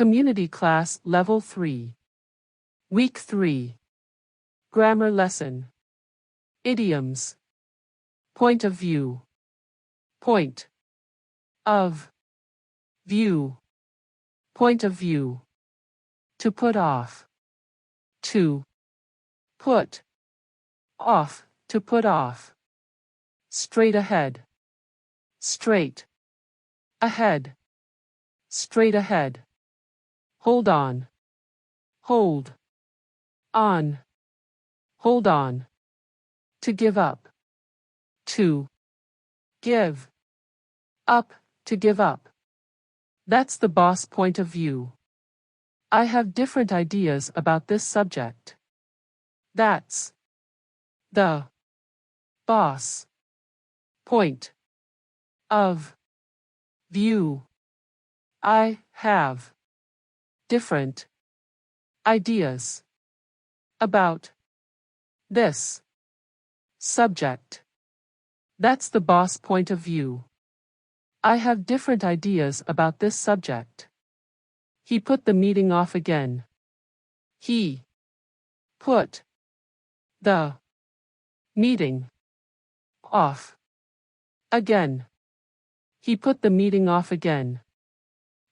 Community Class Level 3. Week 3. Grammar Lesson. Idioms. Point of view. Point of view. Point of view. To put off. To put off. To put off. Straight ahead. Straight ahead. Straight ahead. Hold on. Hold on. Hold on. To give up. To give up. To give up. That's the boss point of view. I have different ideas about this subject. That's the boss point of view. I have different ideas about this subject. That's the boss point of view. I have different ideas about this subject. He put the meeting off again. He put the meeting off again. He put the meeting off again.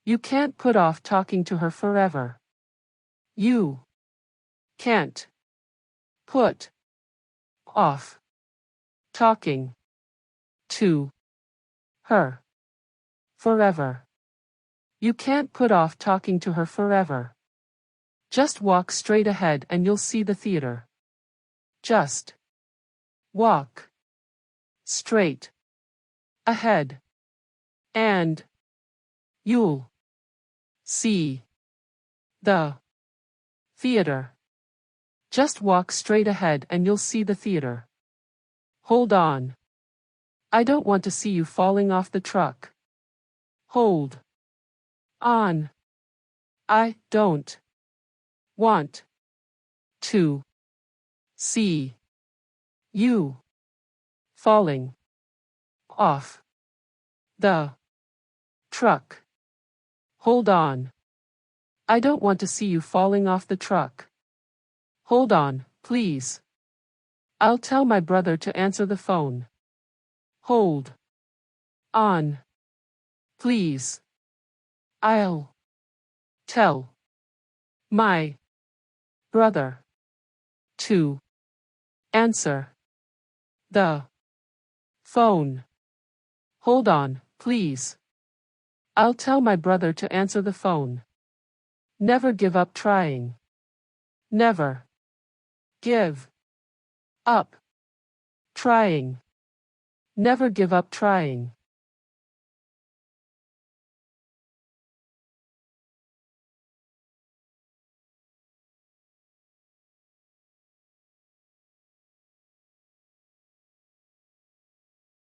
You can't put off talking to her forever. You can't put off talking to her forever. You can't put off talking to her forever. Just walk straight ahead and you'll see the theater. Just walk straight ahead and you'll see the theater. Just walk straight ahead and you'll see the theater. Hold on. I don't want to see you falling off the truck. Hold on. I don't want to see you falling off the truck. Hold on. I don't want to see you falling off the truck. Hold on, please. I'll tell my brother to answer the phone. Hold on. Please. I'll tell my brother to answer the phone. Hold on, please. I'll tell my brother to answer the phone. Never give up trying. Never give up trying. Never give up trying.